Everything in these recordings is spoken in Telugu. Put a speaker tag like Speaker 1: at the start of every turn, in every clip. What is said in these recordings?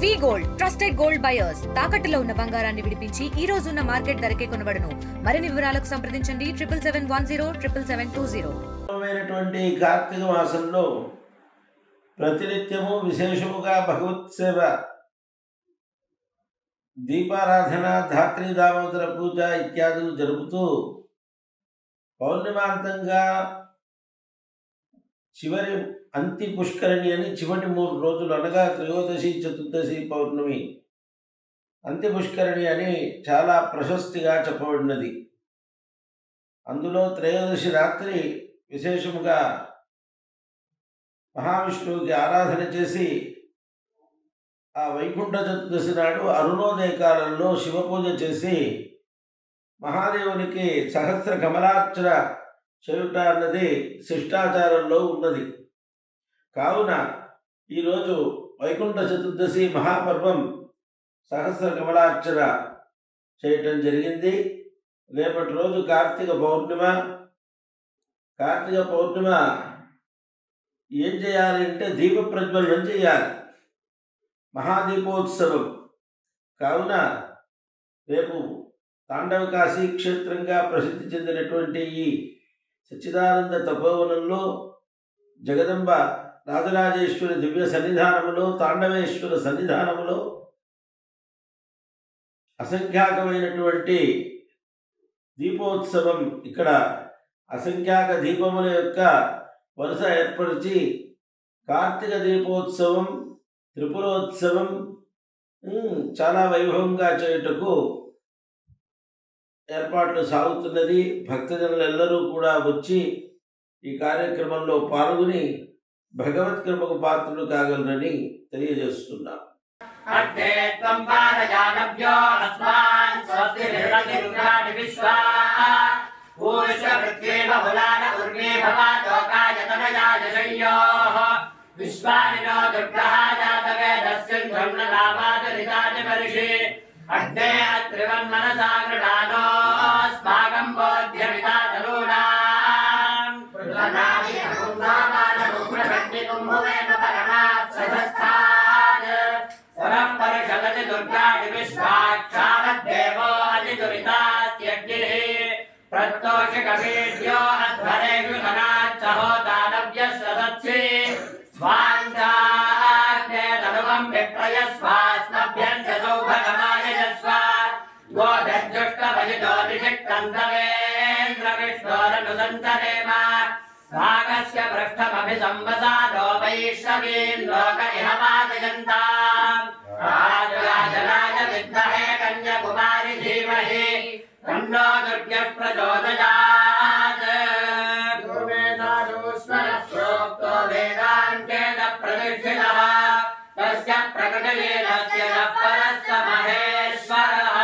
Speaker 1: వి గోల్డ్ ట్రస్టెడ్ గోల్డ్ బయర్స్ తాకట్టులో ఉన్న బంగారాన్ని విడిపించి ఈ రోజు ఉన్న మార్కెట్ ధరకే కొనబడును. మరిన్ని వివరాలకు సంప్రదించండి 77107720.
Speaker 2: కార్తీక మాసంలో ప్రతినిత్యము విశేషముగా భగవత్ సేవ, దీపారాధన, ధాత్రి దామోదర పూజ ఇత్యాదులు జరుపుతూ పౌర్ణిమాంతంగా చివరి అంతి పుష్కరిణి అని చివరి 3 రోజులు అనగా త్రయోదశి, చతుర్దశి, పౌర్ణమి అంతి పుష్కరిణి అని చాలా ప్రశస్తిగా చెప్పబడినది. అందులో త్రయోదశి రాత్రి విశేషముగా మహావిష్ణువుకి ఆరాధన చేసి ఆ వైకుంఠ చతుర్దశి నాడు అరుణోదయ కాలంలో శివపూజ చేసి మహాదేవునికి సహస్ర కమలార్చన చేయుట అన్నది శిష్టాచారంలో ఉన్నది. కావున ఈరోజు వైకుంఠ చతుర్దశి మహాపర్వం సహస్ర కమలార్చన చేయటం జరిగింది. రేపటి రోజు కార్తీక పౌర్ణిమ. కార్తీక పౌర్ణిమ ఏం చేయాలి అంటే దీప ప్రజ్వలనం చేయాలి, మహాదీపోత్సవం. కావున రేపు తాండవకాశీ క్షేత్రంగా ప్రసిద్ధి చెందినటువంటి ఈ సచ్చిదానంద తపోవనంలో జగదంబ రాజరాజేశ్వరి దివ్య సన్నిధానములో, తాండవేశ్వర సన్నిధానములో అసంఖ్యాకమైనటువంటి దీపోత్సవం. ఇక్కడ అసంఖ్యాక దీపముల యొక్క వరుస ఏర్పరిచి కార్తీక దీపోత్సవం, త్రిపురోత్సవం చాలా వైభవంగా చేయుటకు ఏర్పాట్లు సాగుతున్నది. భక్తజనులెల్లరూ కూడా వచ్చి ఈ కార్యక్రమంలో పాల్గొని భగవత్ కృపకు పాత్రులు కాగలరని తెలియజేస్తున్నాం.
Speaker 3: అగ్నే త్రివన్మనసాగృణానో స్మాగం బోధ్యమితాదరూణాం ప్రధానాది అకుందామానముగ్రభక్తి కుంభవేమ పరమాత్ సదస్థాద్ సరం పరిషదతి దుర్గాది విశ్వాక్షామద్దేవో అతిదురితాత్యగ్నిః ప్రత్తోషికవీర్యో అధ్వరేషు సనాచ్చహో దానవ్యశ్రదత్సి స్వాంచాగ్నే తనువం విప్రయస్వాస్మభ్యం చ సౌభగమాయ యస్వ గోధజ్జుష్టభజితో నిషిక్తందవేంద్రవిష్ణోరనుసంచరేమ రాగస్య పృష్ఠమభిసంవసాదో వైష్ణవీన్ లోక ఇహ పాదయంతాం రాజరాజనాయ విద్మహే కన్యాకుమారి ధీమహి తన్నో దుర్గః ప్రచోదయాత్. ప్రోక్తో వేదాంతేన ప్రతిష్ఠితః తస్య ప్రకటలీనస్య పరస్య మహేశ్వరః.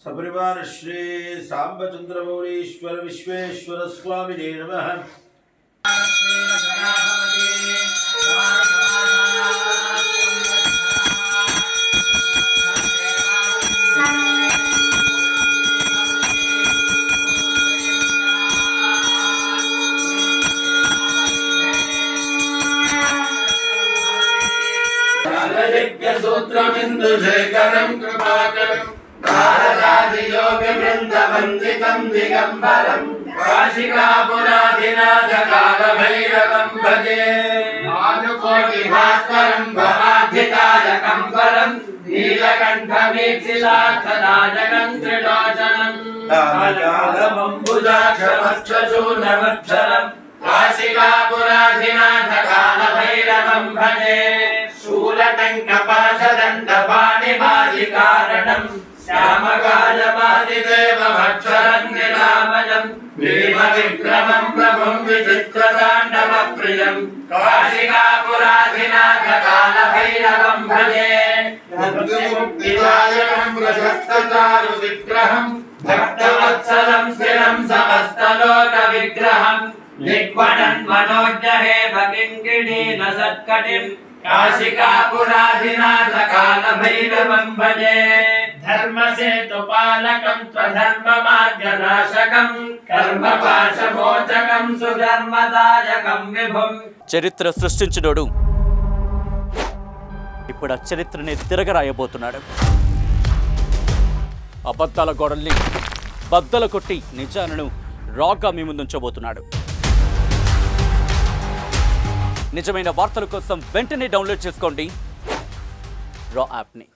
Speaker 2: సపరివార శ్రీ సాంబచంద్రమౌళీశ్వర విశ్వేశ్వర స్వామినే నమః.
Speaker 3: సూత్రమిందుశేఖరం కృపాకరం భారతాదియోగవృందవందితం దిగంబరం కాశికాపురాధినాథ కాలభైరవం భజే. భానుకోటి భాస్కరం భవాధితారకం పరం నీలకంఠమీక్షితార్థనాజకం త్రిలోచనం కాలమంబుజాక్షరమక్షశూలమక్షరం కాశికాపురాధినాథ కాలభైరవం భజే. శూలటంకపాశదండపాణిమాదికారణం శ్యామకాలమాదిదేవమక్షరం నిరామయం భీమవిక్రమం ప్రభుం విచిత్రతాండవప్రియం కాశికాపురాధినాథ కాలభైరవం భజే. ముక్తిదాయకం ప్రశస్తచారు విగ్రహం భక్తవత్సలం స్థిరం సమస్తలోక విగ్రహం దిగ్వణన్ మనోజ్ఞహే భకింకిణీన సత్కటిం కాశికాపురాధినాథ కాలభైరవం భజే. ధర్మసేతుపాలకం త్వధర్మ మార్గనాశకం కర్మపాశమోచకం సుధర్మదాయకం విభుం.
Speaker 4: చరిత్ర సృష్టించినోడు ఇప్పుడు ఆ చరిత్రని తిరగరాయబోతున్నాడు. అబద్ధాల గోడల్ని బద్దలు కొట్టి నిజాలను రాగా మీ ముందుంచబోతున్నాడు. నిజమైన వార్తల కోసం వెంటనే డౌన్లోడ్ చేసుకోండి రా యాప్ని.